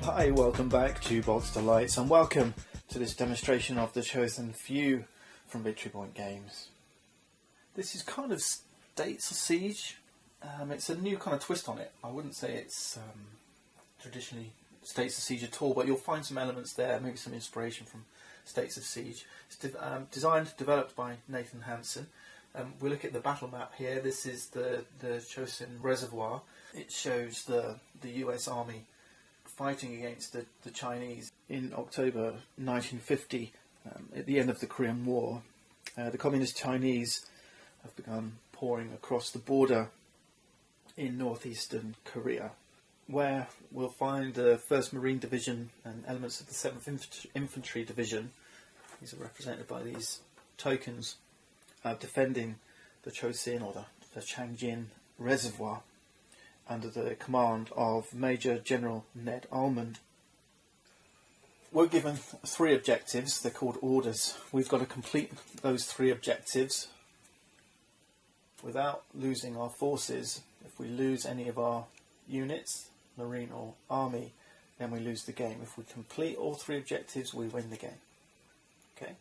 Hi, welcome back to Bolts to Lights and welcome to this demonstration of the Chosin Few from Victory Point Games. This is kind of States of Siege. It's a new kind of twist on it. I wouldn't say it's traditionally States of Siege at all, but you'll find some elements there, maybe some inspiration from States of Siege. It's designed, developed by Nathan Hansen. We look at the battle map here. This is the Chosin Reservoir. It shows the US Army fighting against the Chinese in October 1950, at the end of the Korean War. The Communist Chinese have begun pouring across the border in northeastern Korea, where we'll find the 1st Marine Division and elements of the 7th Infantry Division. These are represented by these tokens, defending the Chosin or the Changjin Reservoir under the command of Major General Ned Almond. We're given 3 objectives. They're called orders. We've got to complete those 3 objectives without losing our forces. If we lose any of our units, Marine or Army, then we lose the game. If we complete all 3 objectives, we win the game. Okay.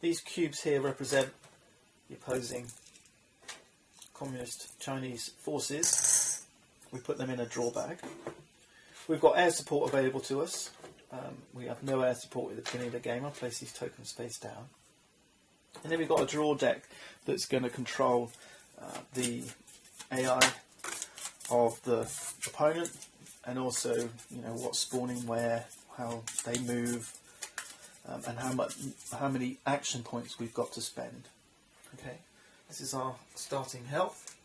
These cubes here represent the opposing Communist Chinese forces. We put them in a draw bag. We've got air support available to us. We have no air support at the beginning of the game. I'll place these tokens face down. And then we've got a draw deck that's going to control the AI of the opponent, and also, what's spawning where, how they move, and how many action points we've got to spend. Okay, this is our starting health.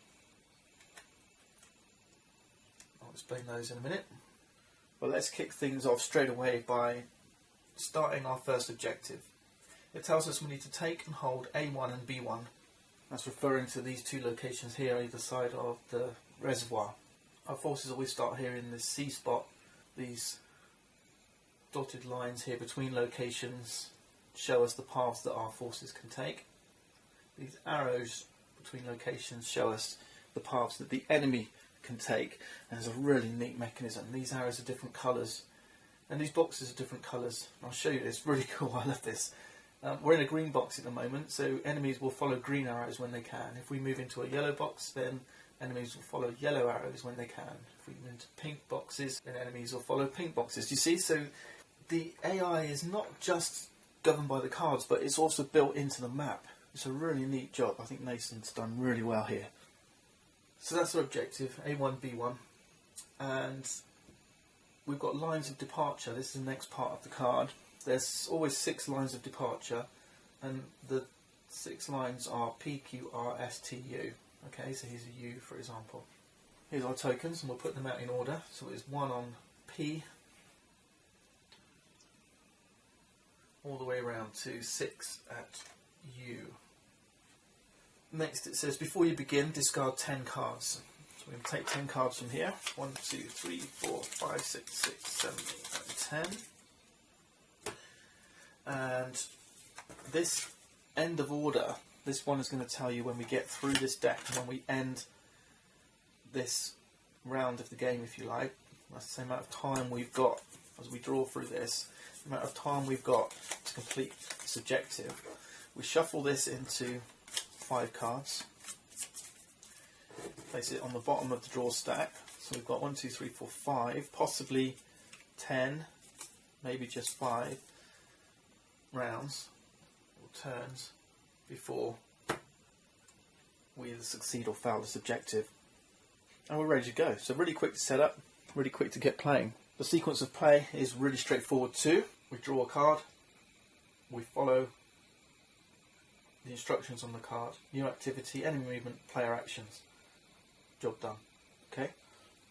I'll explain those in a minute. But let's kick things off straight away by starting our first objective. It tells us we need to take and hold A1 and B1. That's referring to these 2 locations here either side of the reservoir. Our forces always start here in this C spot. These dotted lines here between locations show us the paths that our forces can take. These arrows between locations show us the paths that the enemy can take, and there's a really neat mechanism. These arrows are different colours, and these boxes are different colours. I'll show you this, really cool, I love this. We're in a green box at the moment, so enemies will follow green arrows when they can. If we move into a yellow box, then enemies will follow yellow arrows when they can. If we move into pink boxes, then enemies will follow pink boxes. You see, so the AI is not just governed by the cards, but it's also built into the map. It's a really neat job. I think Nathan's done really well here. So that's our objective, A1, B1, and we've got lines of departure. This is the next part of the card. There's always 6 lines of departure, and the 6 lines are P, Q, R, S, T, U. Okay, so here's a U, for example. Here's our tokens, and we'll put them out in order. So it's 1 on P, all the way around to 6 at U. Next it says, before you begin, discard 10 cards. So we're going to take 10 cards from here. 1, 2, 3, 4, 5, 6, 6, 7, 8, 9, 10. And this end of order, this one is going to tell you when we get through this deck and when we end this round of the game, if you like. That's the same amount of time we've got as we draw through this, the amount of time we've got to complete this objective. We shuffle this into 5 cards, place it on the bottom of the draw stack. So we've got 1, 2, 3, 4, 5, possibly 10, maybe just 5 rounds or turns before we either succeed or fail this objective. And we're ready to go. So really quick to set up, really quick to get playing. The sequence of play is really straightforward too. We draw a card, we follow the instructions on the card, new activity, enemy movement, player actions. Job done. Okay?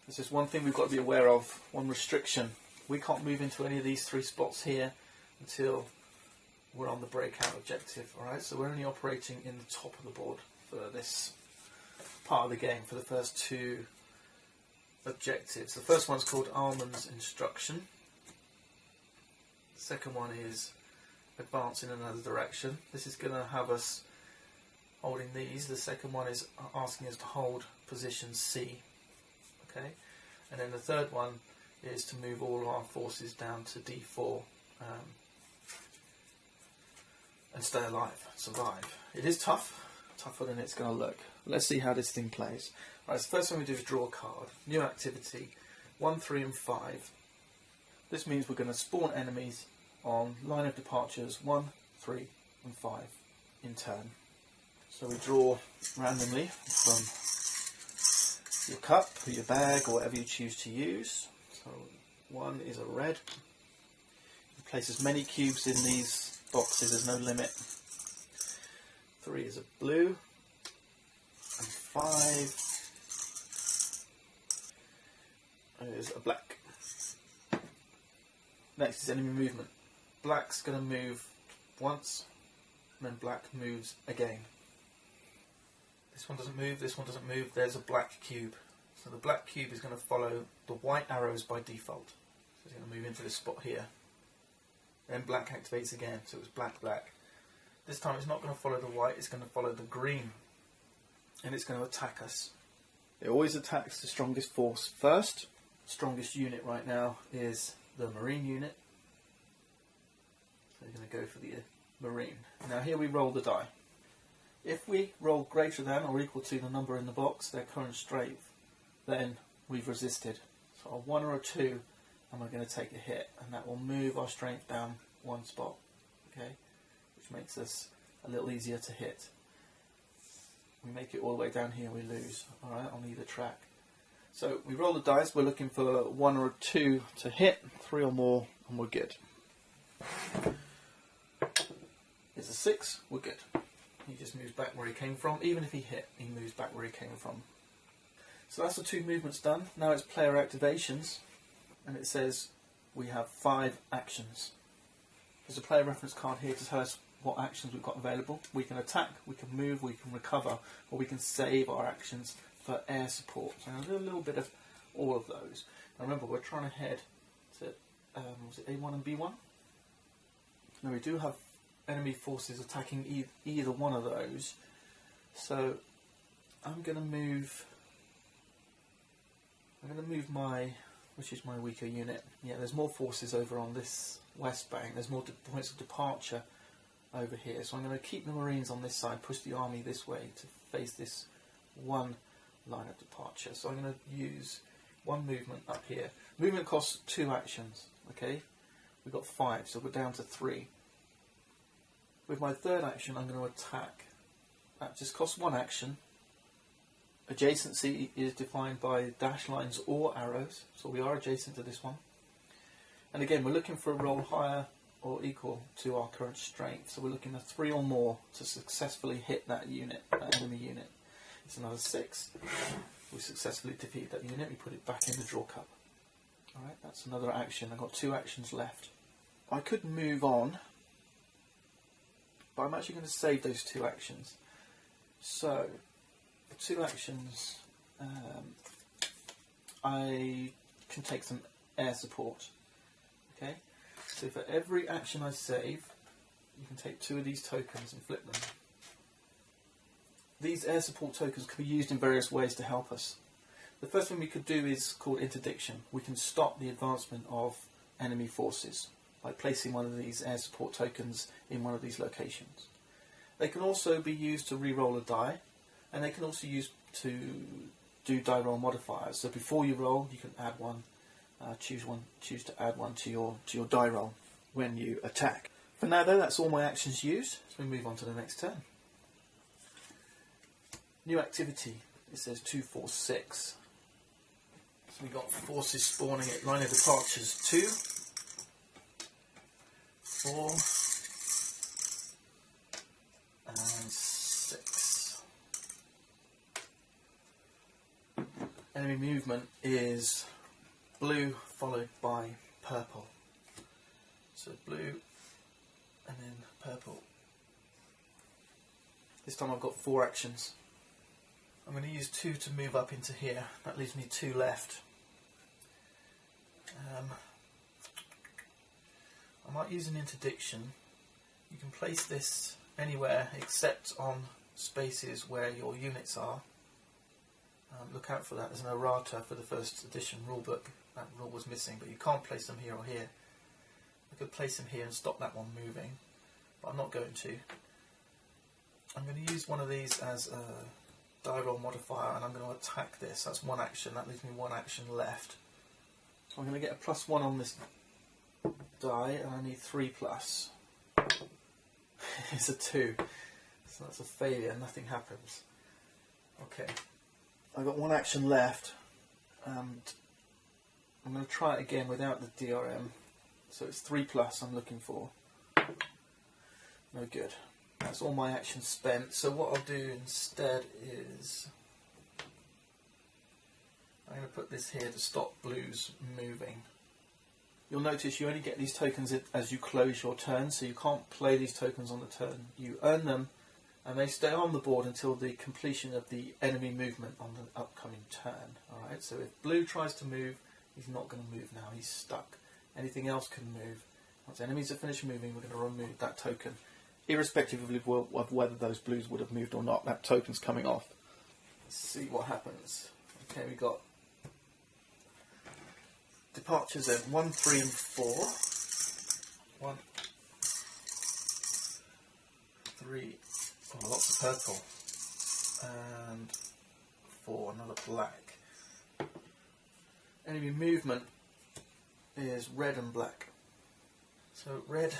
There's just one thing we've got to be aware of, one restriction. We can't move into any of these 3 spots here until we're on the breakout objective. Alright, so we're only operating in the top of the board for this part of the game, for the first 2 objectives. The first one's called Almond's Instruction. The second one is Advance in another direction. This is going to have us holding these. The second one is asking us to hold position C. Okay, and then the third one is to move all our forces down to D4 and stay alive, survive. It is tough, tougher than it's going to look. Let's see how this thing plays. Right, so first thing we do is draw a card. New activity, 1, 3 and 5. This means we're going to spawn enemies on line of departures 1, 3 and 5 in turn. So we draw randomly from your cup or your bag or whatever you choose to use. So 1 is a red. You place as many cubes in these boxes, there's no limit. 3 is a blue. And 5 is a black. Next is enemy movement. Black's going to move once, and then black moves again. This one doesn't move, this one doesn't move, there's a black cube. So the black cube is going to follow the white arrows by default. So it's going to move into this spot here. Then black activates again, so it was black, black. This time it's not going to follow the white, it's going to follow the green. And it's going to attack us. It always attacks the strongest force first. Strongest unit right now is the Marine unit. So we're going to go for the Marine. Now here we roll the die. If we roll greater than or equal to the number in the box, their current strength, then we've resisted. So a 1 or a 2 and we're going to take a hit, and that will move our strength down 1 spot, okay, which makes us a little easier to hit. We make it all the way down here, we lose, alright, on either track. So we roll the dice, we're looking for 1 or a 2 to hit, 3 or more, and we're good. It's a 6, we're good. He just moves back where he came from. Even if he hit, he moves back where he came from. So that's the 2 movements done. Now it's player activations, and it says we have 5 actions. There's a player reference card here to tell us what actions we've got available. We can attack, we can move, we can recover, or we can save our actions for air support. So I'll do a little bit of all of those. Now remember, we're trying to head to was it A1 and B1? Now we do have enemy forces attacking either one of those. So I'm going to move my, which is my weaker unit. Yeah, there's more forces over on this west bank. There's more points of departure over here. So I'm going to keep the Marines on this side, push the army this way to face this one line of departure. So I'm going to use 1 movement up here. Movement costs 2 actions, okay? We've got 5, so we're down to 3. With my 3rd action, I'm going to attack. That just costs 1 action. Adjacency is defined by dash lines or arrows, so we are adjacent to this one. And again, we're looking for a roll higher or equal to our current strength, so we're looking at 3 or more to successfully hit that unit, that enemy unit. It's another 6. We successfully defeat that unit, we put it back in the draw cup. Alright, that's another action. I've got 2 actions left. I could move on, but I'm actually going to save those 2 actions. So, the 2 actions, I can take some air support. Okay, so for every action I save, you can take 2 of these tokens and flip them. These air support tokens can be used in various ways to help us. The first thing we could do is called interdiction. We can stop the advancement of enemy forces by placing one of these air support tokens in one of these locations. They can also be used to re-roll a die, and they can also use to do die roll modifiers. So before you roll, you can add one, choose to add one to your die roll when you attack. For now though, that's all my actions used, so we move on to the next turn. New activity, it says 2, 4, 6. So we've got forces spawning at line of departures 2, 4, and 6. Enemy movement is blue followed by purple. So blue and then purple. This time I've got 4 actions. I'm going to use 2 to move up into here. That leaves me 2 left. I might use an interdiction. You can place this anywhere except on spaces where your units are. Look out for that. There's an errata for the first edition rulebook. That rule was missing, but you can't place them here or here. I could place them here and stop that one moving, but I'm not going to. I'm going to use one of these as a die roll modifier, and I'm going to attack this. That's one action. That leaves me one action left. So I'm going to get a +1 on this die, and I need 3+. It's a 2, so that's a failure. Nothing happens. Okay, I've got one action left, and I'm going to try it again without the DRM. So it's 3+ I'm looking for. No good. That's all my action spent. So what I'll do instead is I'm going to put this here to stop blues moving. You'll notice you only get these tokens as you close your turn, so you can't play these tokens on the turn. You earn them and they stay on the board until the completion of the enemy movement on the upcoming turn. Alright, so if blue tries to move, he's not going to move now, he's stuck. Anything else can move. Once enemies are finished moving, we're going to remove that token. Irrespective of whether those blues would have moved or not, that token's coming off. Let's see what happens. Okay, we got departures in 1, 3 and 4. 1, 3, oh, lots of purple. And 4, another black. Enemy movement is red and black. So red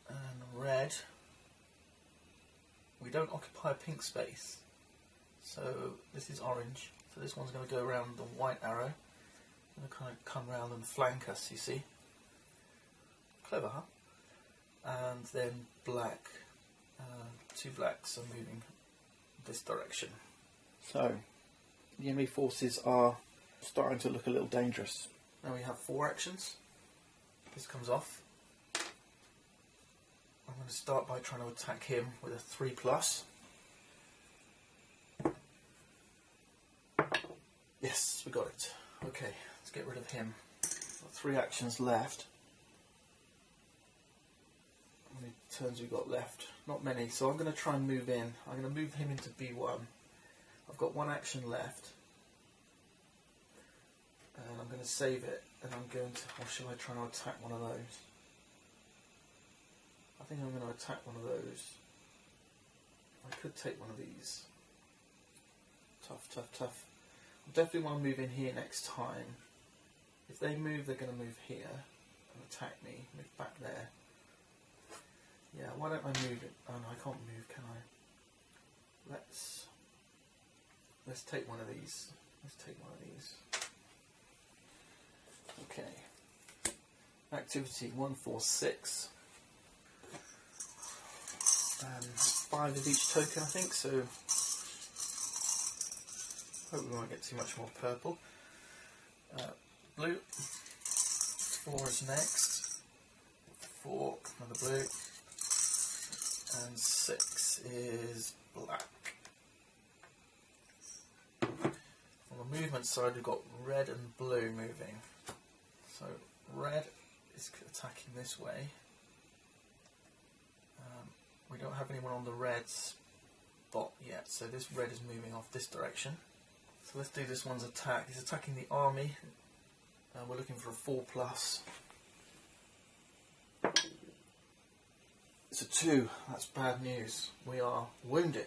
and red. We don't occupy a pink space. So this is orange. So this one's going to go around the white arrow. Going to kind of come round and flank us, you see. Clever, huh? And then black. 2 blacks are moving this direction. So the enemy forces are starting to look a little dangerous. Now we have 4 actions. This comes off. I'm going to start by trying to attack him with a 3+. Yes, we got it. Okay, let's get rid of him. Got 3 actions left. How many turns we got left? Not many, so I'm going to try and move in. I'm going to move him into B1. I've got 1 action left. And I'm going to save it, and I'm going to, or shall I try and attack one of those? I think I'm going to attack one of those. I could take one of these. Tough, tough, tough. I definitely want to move in here next time. If they move, they're going to move here and attack me, move back there. Yeah, why don't I move it? Oh no, I can't move, can I? Let's take one of these. Let's take one of these. Okay. Activity 1, 4, 6. And 5 of each token, I think, so hope we won't get too much more purple. Blue. 4 is next. 4, another blue. And 6 is black. On the movement side, we've got red and blue moving. So red is attacking this way. We don't have anyone on the red spot yet, so this red is moving off this direction. So let's do this one's attack. He's attacking the army. We're looking for a 4+. It's a 2. That's bad news. We are wounded.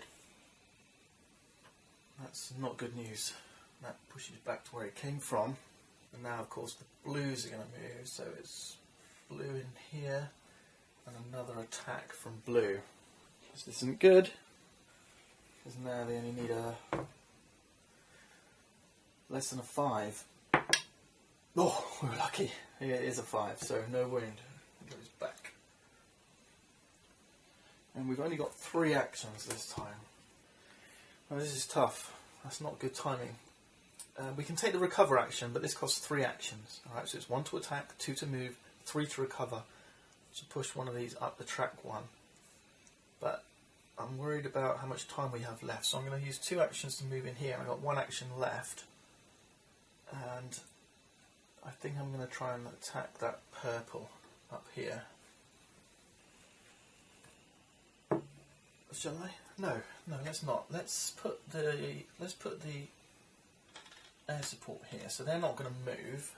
That's not good news. That pushes back to where it came from. And now, of course, the blues are going to move. So it's blue in here. And another attack from blue. This isn't good. Because now they only need a less than a 5. Oh, we were lucky. Yeah, it is a 5, so no wound. It goes back. And we've only got 3 actions this time. Well, this is tough. That's not good timing. We can take the recover action, but this costs 3 actions. Alright, so it's 1 to attack, 2 to move, 3 to recover. To push one of these up the track 1. But I'm worried about how much time we have left, so I'm going to use 2 actions to move in here. I've got 1 action left. And I think I'm going to try and attack that purple up here. Shall I? No, let's not. Let's put the air support here, so they're not going to move.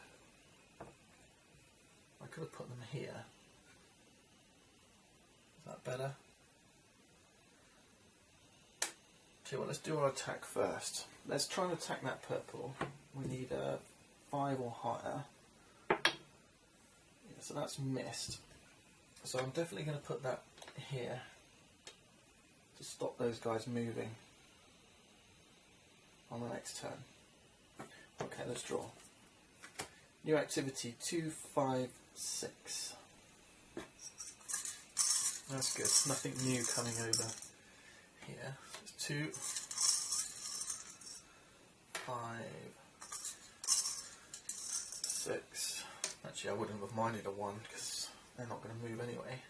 I could have put them here. Is that better? Okay, well, let's do our attack first. Let's try and attack that purple. We need a 5 or higher. Yeah, so that's missed. So I'm definitely going to put that here to stop those guys moving on the next turn. Okay, let's draw. New activity 2, 5, 6. That's good. Nothing new coming over here. So it's 2, 5, 6. Actually, I wouldn't have minded a 1 because they're not going to move anyway.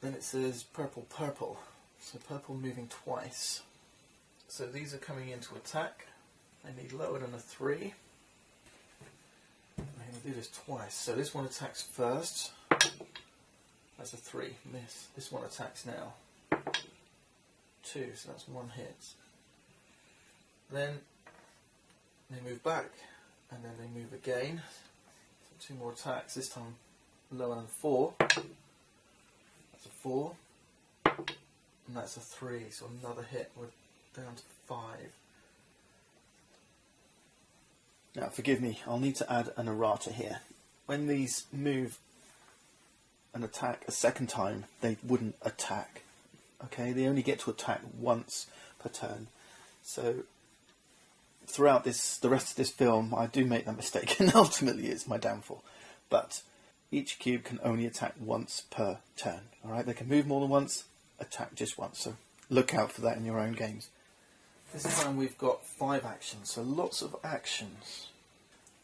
Then it says purple, purple. So purple moving twice. So these are coming into attack. They need lower than a 3. I'm going to do this twice. So this one attacks first. That's a 3. Miss. This one attacks now. 2. So that's 1 hit. Then they move back. And then they move again. So 2 more attacks. This time lower than 4. That's a 4. And that's a 3. So another hit. We're down to 5. Now, forgive me, I'll need to add an errata here. When these move and attack a second time, they wouldn't attack. Okay, they only get to attack once per turn. So, throughout the rest of this film, I do make that mistake, and ultimately it's my downfall. But each cube can only attack once per turn. Alright, they can move more than once, attack just once. So, look out for that in your own games. This time we've got 5 actions, so lots of actions.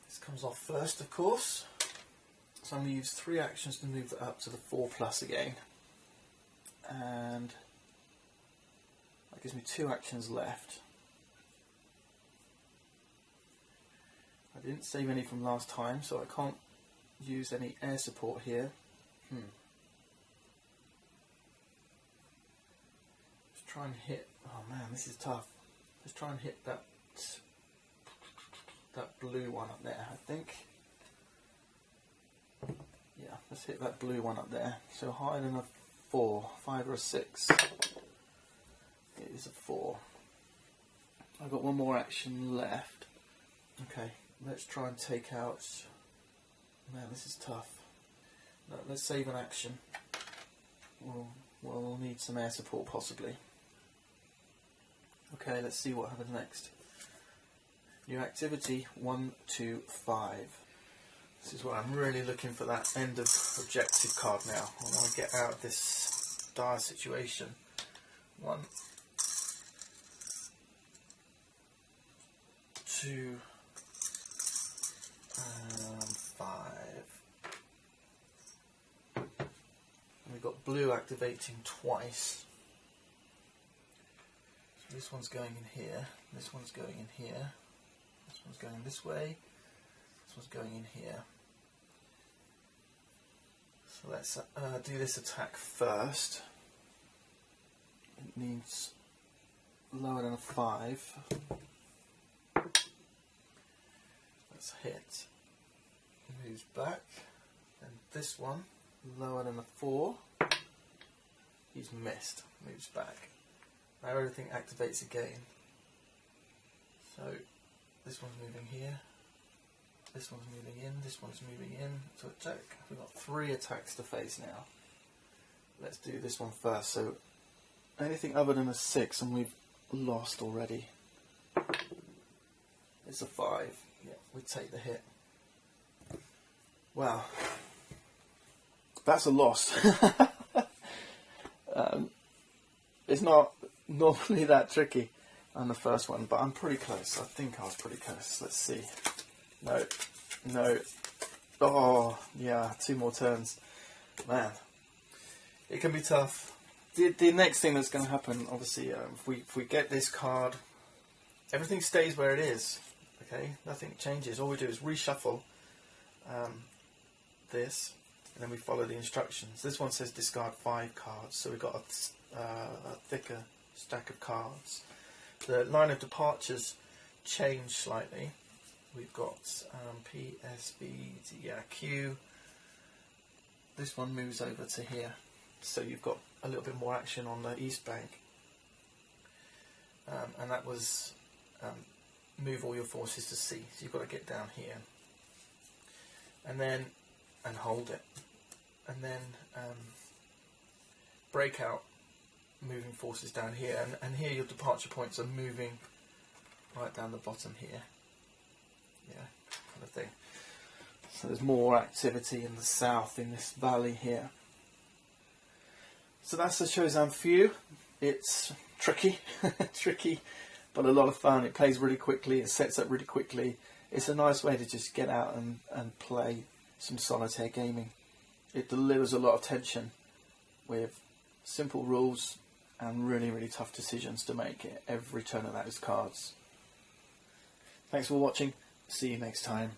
This comes off first, of course. So I'm going to use 3 actions to move it up to the 4+ again. And that gives me 2 actions left. I didn't save any from last time, so I can't use any air support here. Let's try and hit... Oh man, this is tough. Let's try and hit that blue one up there, I think. Yeah, let's hit that blue one up there. So higher than a 4, 5 or a 6. It is a 4. I've got 1 more action left. Okay, let's try and take out... Man, this is tough. No, let's save an action. We'll need some air support possibly. Okay, let's see what happens next. New activity 1, 2, 5. This is where I'm really looking for that end of objective card now. I want to get out of this dire situation. 1, 2, and 5. And we've got blue activating twice. So this one's going in here, this one's going in here, this one's going this way, this one's going in here. So let's do this attack first. It needs lower than a 5. Let's hit. Moves back. And this one, lower than a 4. He's missed. Moves back. Now everything activates again. So this one's moving here. This one's moving in, this one's moving in to attack. We've got 3 attacks to face now. Let's do this one first. So anything other than a 6 and we've lost already. It's a 5. Yeah, we take the hit. Wow. That's a loss. It's not normally that tricky on the first one, but I'm pretty close. I think I was pretty close. Let's see. No, no. Oh, yeah, 2 more turns. Man, it can be tough. The next thing that's going to happen, obviously, if we get this card, everything stays where it is. Okay, nothing changes. All we do is reshuffle this, and then we follow the instructions. This one says discard 5 cards, so we've got a thicker stack of cards. The line of departures change slightly. We've got P, S, B, D, yeah, Q. This one moves over to here, so you've got a little bit more action on the east bank. And that was move all your forces to C. So you've got to get down here, and hold it, and then break out, moving forces down here, and here your departure points are moving right down the bottom here. Yeah, kind of thing. So there's more activity in the south in this valley here. So that's the Chosin for you. It's tricky, tricky, but a lot of fun. It plays really quickly, it sets up really quickly. It's a nice way to just get out and play some solitaire gaming. It delivers a lot of tension with simple rules and really, really tough decisions to make at every turn of those cards. Thanks for watching. See you next time.